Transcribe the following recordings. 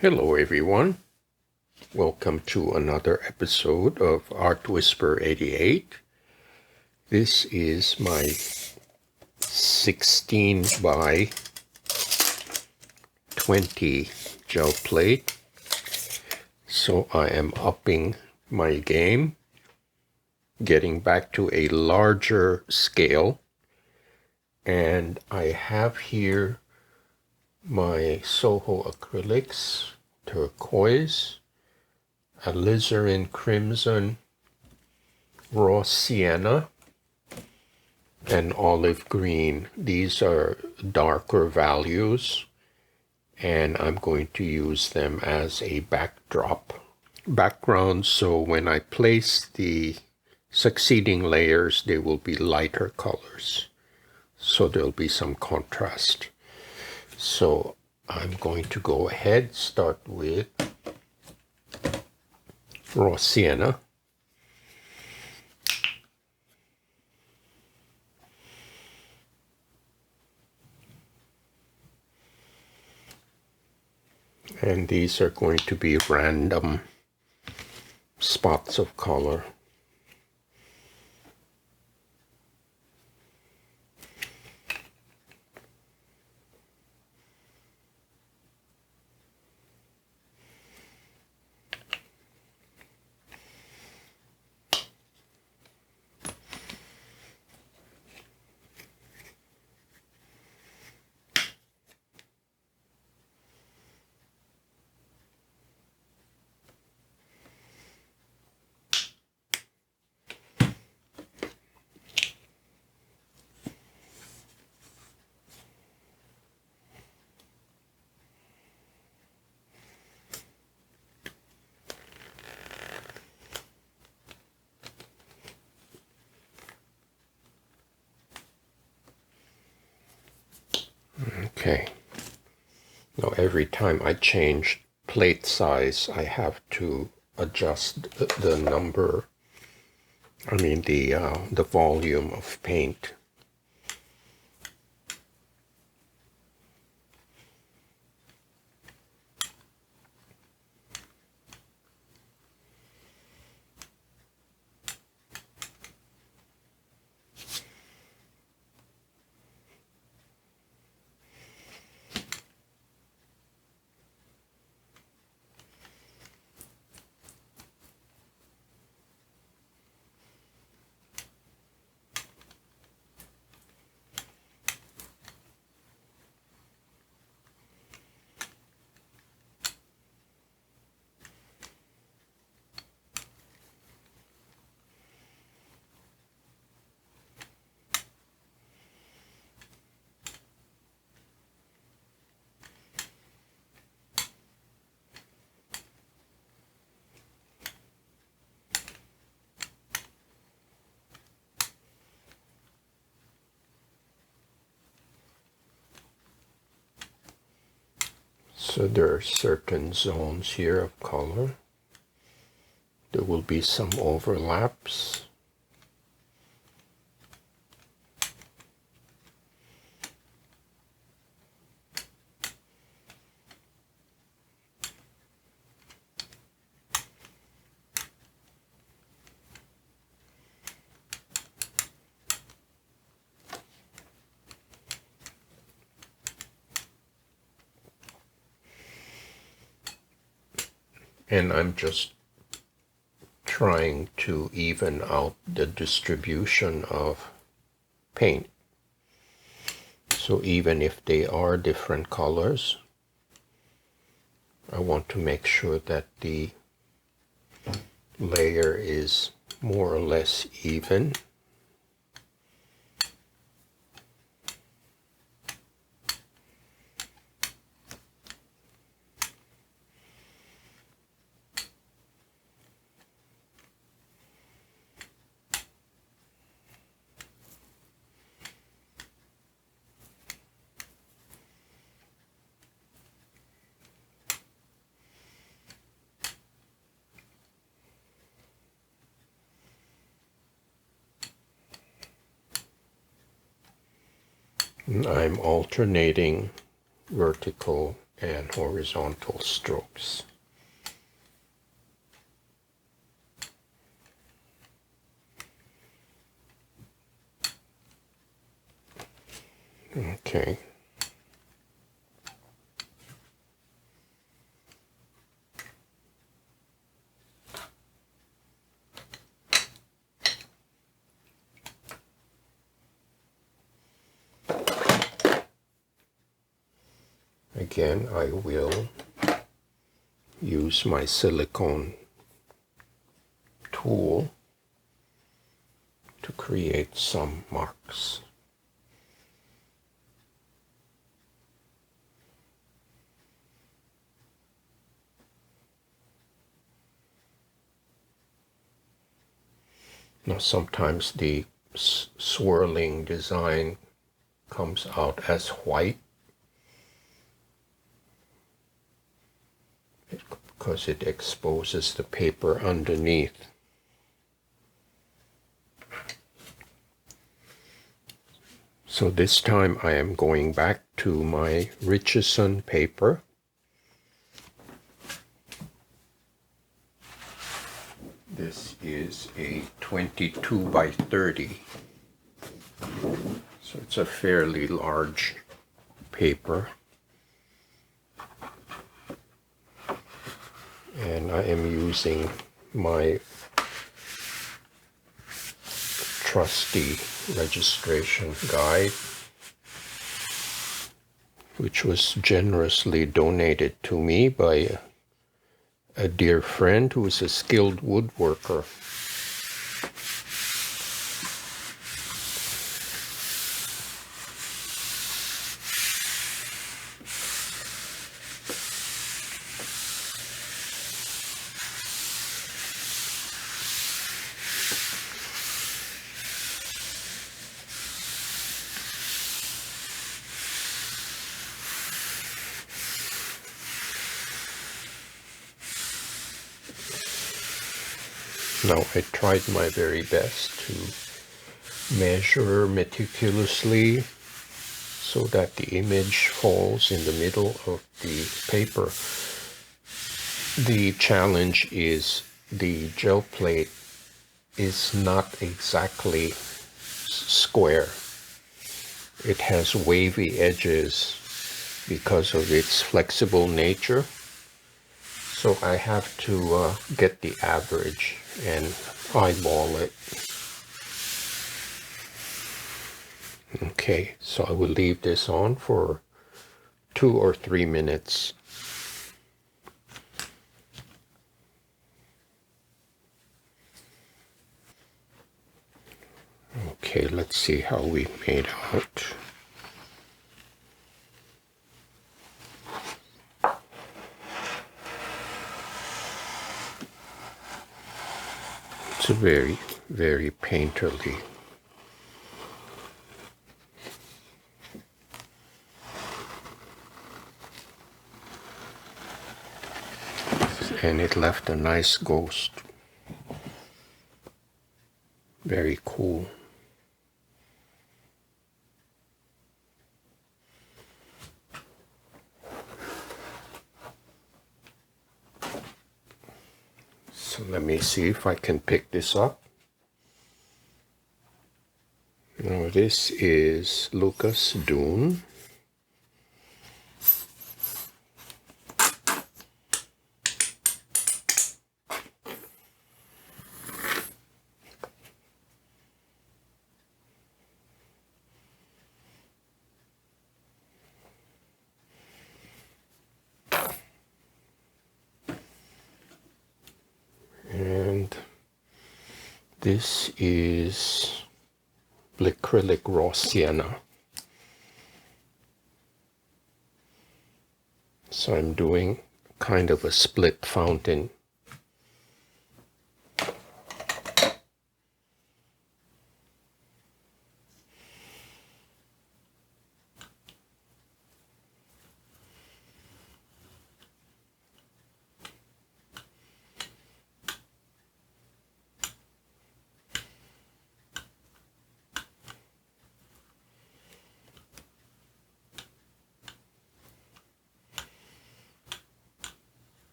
Hello everyone, welcome to another episode of Art Whisper 88. This is my 16 by 20 gel plate. So I am upping my game, getting back to a larger scale. And I have here my Soho acrylics, turquoise, alizarin crimson, raw sienna, and olive green. These are darker values, and I'm going to use them as a background, so when I place the succeeding layers, they will be lighter colors, so there'll be some contrast. So I'm going to go ahead, start with raw sienna. And these are going to be random spots of color. Okay, now every time I change plate size, I have to adjust the number, the volume of paint. So there are certain zones here of color. There will be some overlaps. And I'm just trying to even out the distribution of paint. So even if they are different colors, I want to make sure that the layer is more or less even. I'm alternating vertical and horizontal strokes. Okay. Again, I will use my silicone tool to create some marks. Now sometimes the swirling design comes out as white because it exposes the paper underneath. So this time I am going back to my Richardson paper. This is a 22 by 30. So it's a fairly large paper. And I am using my trusty registration guide, which was generously donated to me by a dear friend who is a skilled woodworker. Now I tried my very best to measure meticulously so that the image falls in the middle of the paper. The challenge is the gel plate is not exactly square. It has wavy edges because of its flexible nature. So I have to get the average and eyeball it. Okay, so I will leave this on for 2 or 3 minutes. Okay, let's see how we made out. It's a very, very painterly. And it left a nice ghost. Very cool. So let me see if I can pick this up. Now this is Lucas Dune. And this is acrylic raw sienna. So I'm doing kind of a split fountain.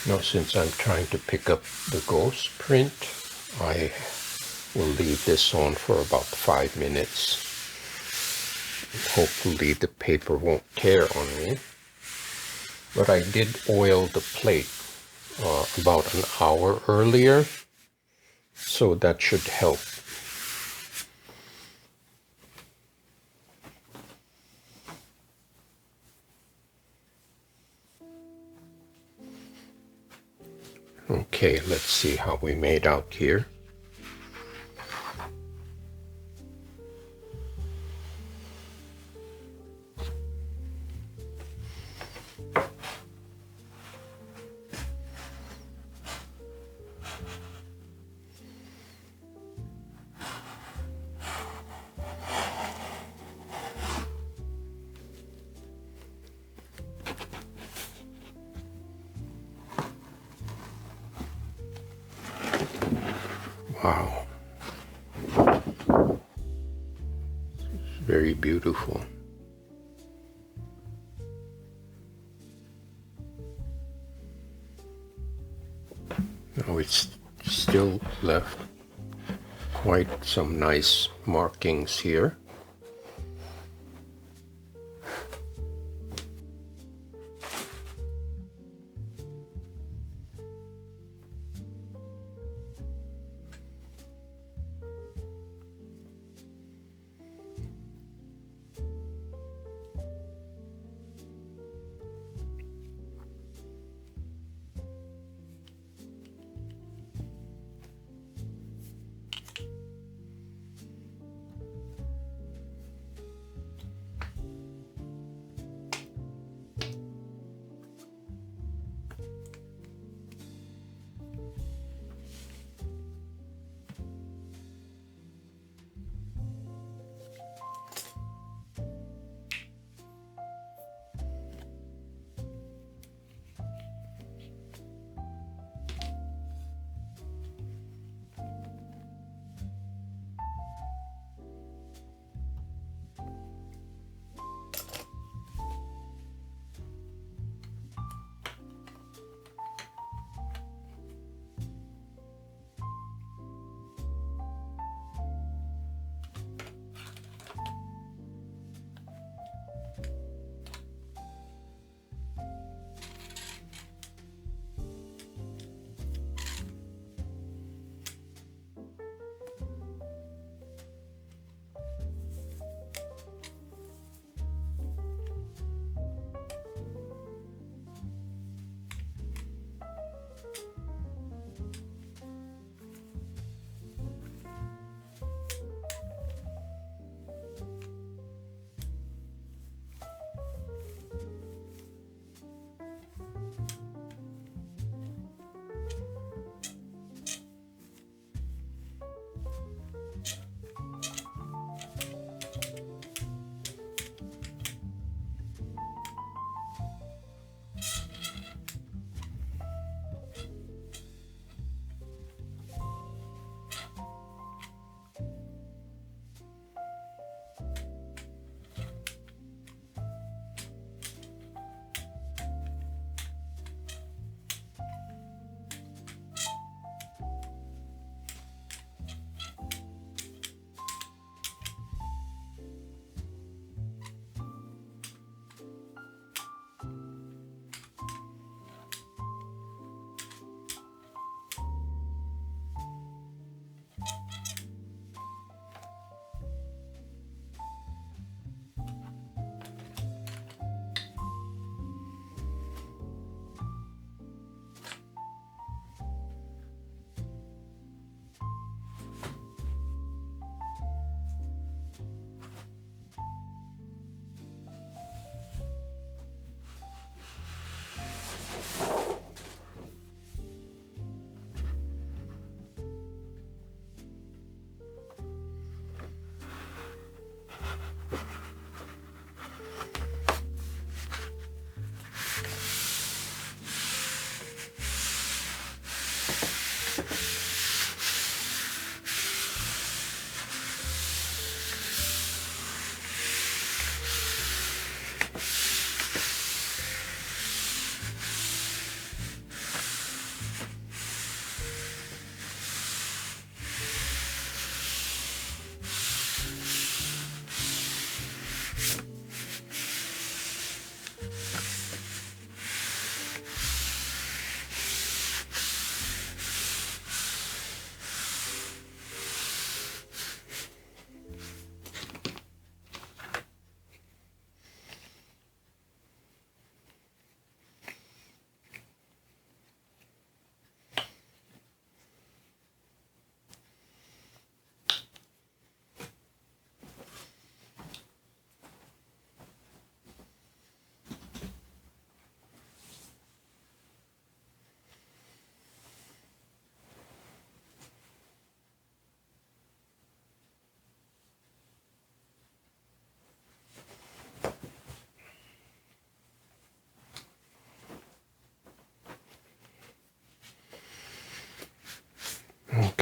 Now, since I'm trying to pick up the ghost print, I will leave this on for about 5 minutes. Hopefully the paper won't tear on me. But I did oil the plate about an hour earlier, so that should help. Okay, let's see how we made out here. Wow. It's very beautiful. Now it's still left quite some nice markings here.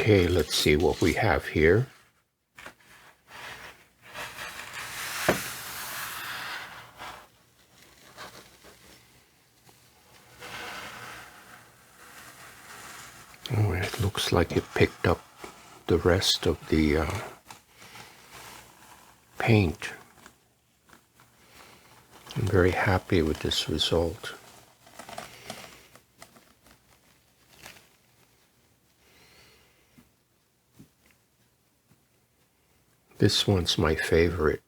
Okay, let's see what we have here. Oh, it looks like it picked up the rest of the paint. I'm very happy with this result. This one's my favorite.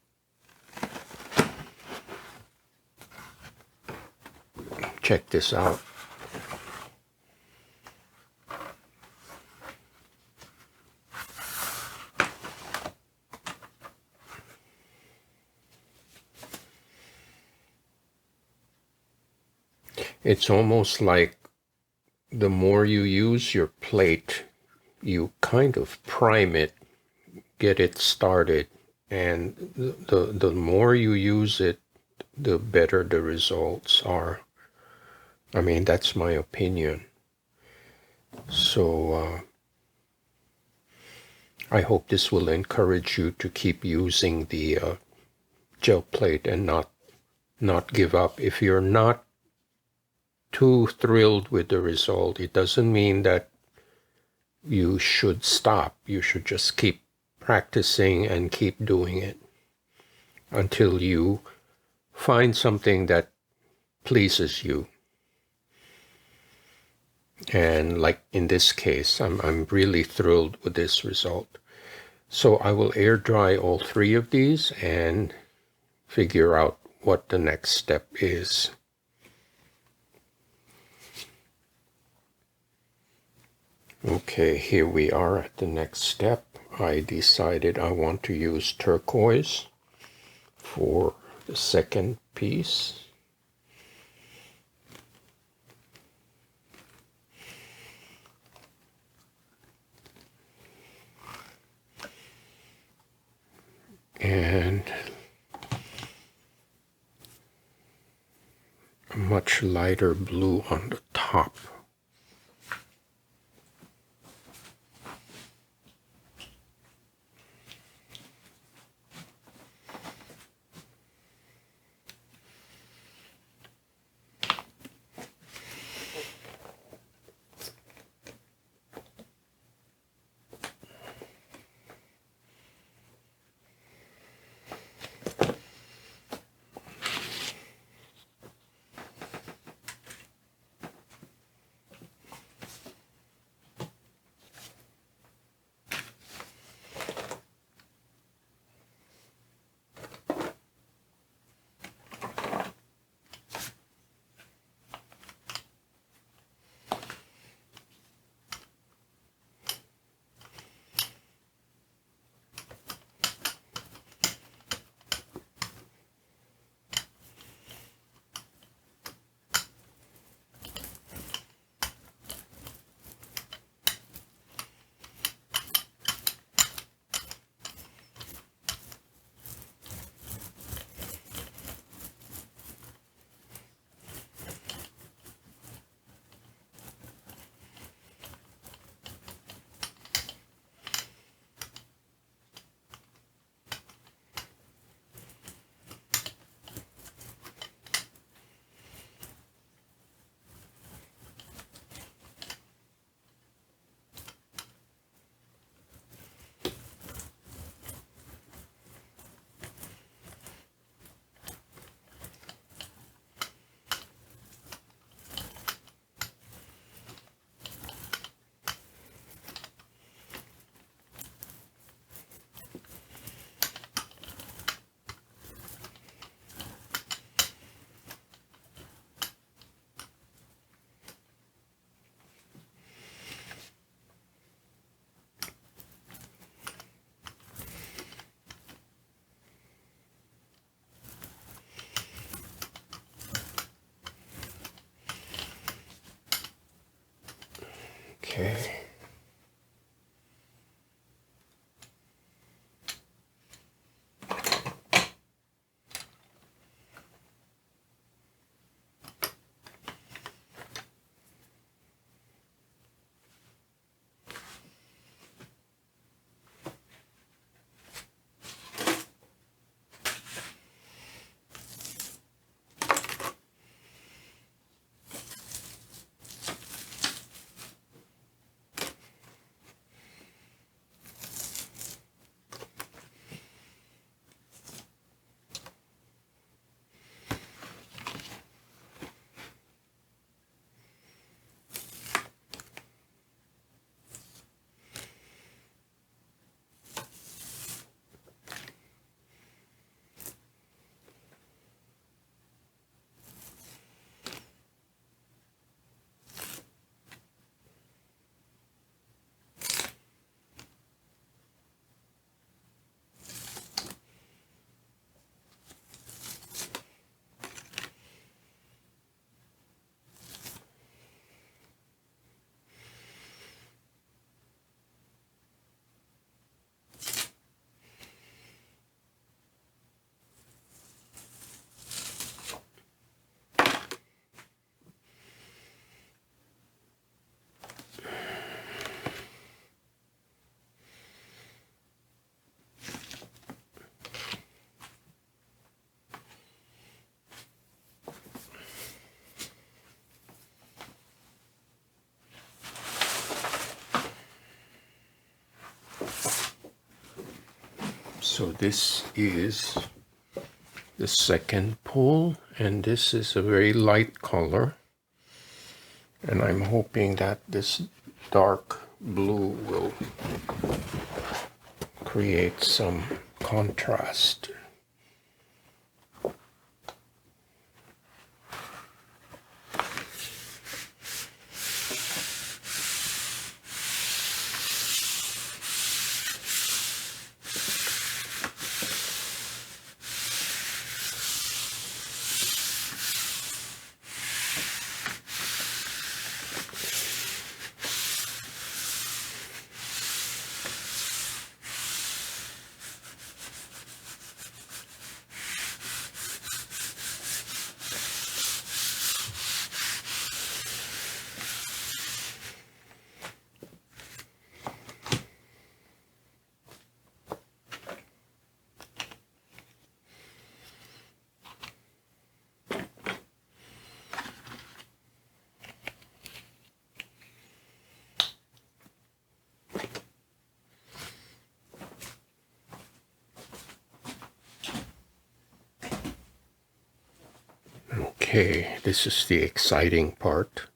Check this out. It's almost like the more you use your plate, you kind of prime it, get it started, and the more you use it, the better the results are. I mean, that's my opinion. So I hope this will encourage you to keep using the gel plate and not give up. If you're not too thrilled with the result, it doesn't mean that you should stop. You should just keep practicing and keep doing it until you find something that pleases you. And like in this case, I'm really thrilled with this result. So I will air dry all three of these and figure out what the next step is. Okay, here we are at the next step. I decided I want to use turquoise for the second piece. And a much lighter blue on the top. Okay. So this is the second pull, and this is a very light color. And I'm hoping that this dark blue will create some contrast. Okay, this is the exciting part.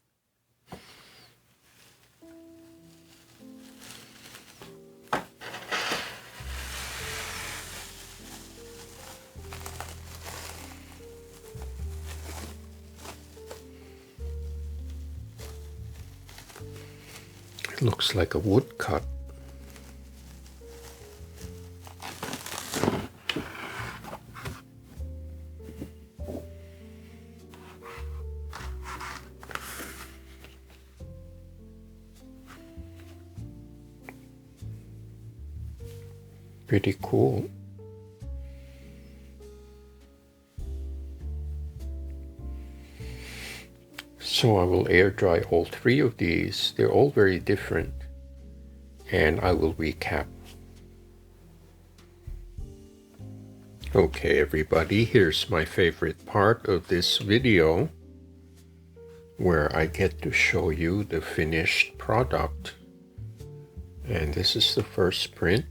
It looks like a woodcut. Pretty cool. So I will air dry all three of these. They're all very different, and I will recap. Okay, everybody, here's my favorite part of this video, where I get to show you the finished product. And this is the first print.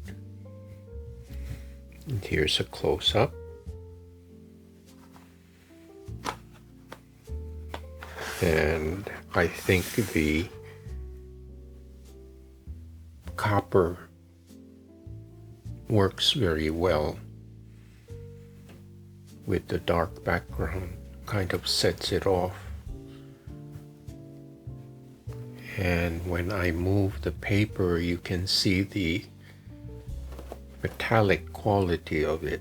And here's a close-up. And I think the copper works very well with the dark background, kind of sets it off. And when I move the paper, you can see the metallic quality of it.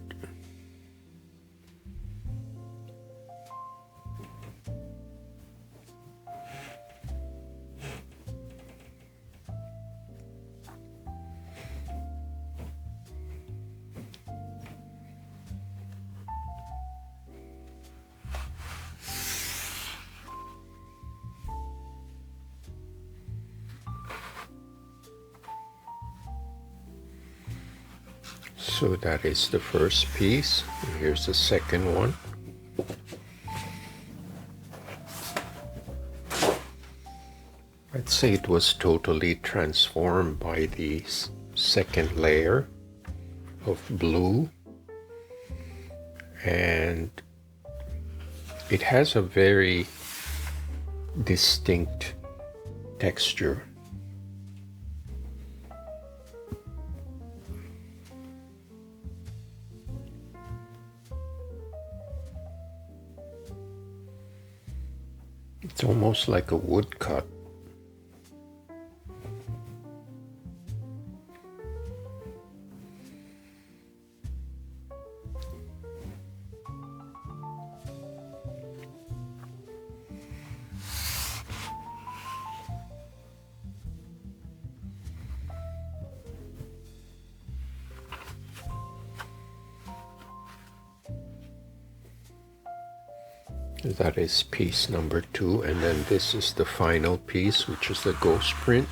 So that is the first piece. Here's the second one. I'd say it was totally transformed by the second layer of blue, and it has a very distinct texture. It's almost like a woodcut. That is piece number 2, and then this is the final piece, which is the ghost print.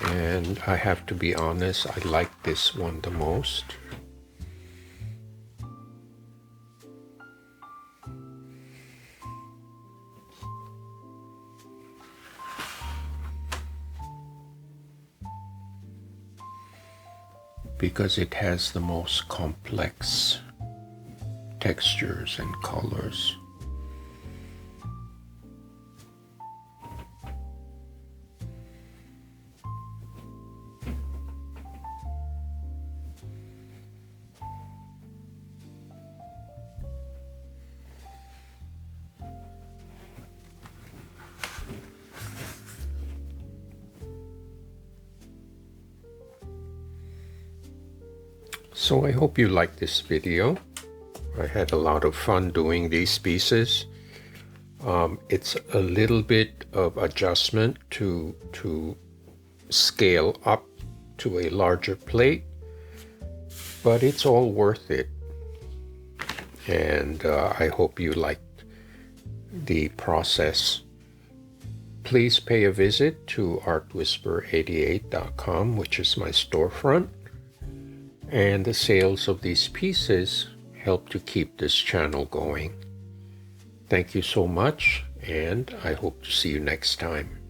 And I have to be honest, I like this one the most. because it has the most complex textures and colors. So I hope you liked this video. I had a lot of fun doing these pieces. It's a little bit of adjustment to scale up to a larger plate, but it's all worth it. And I hope you liked the process. Please pay a visit to artwhisper88.com, which is my storefront. And the sales of these pieces help to keep this channel going. Thank you so much, and I hope to see you next time.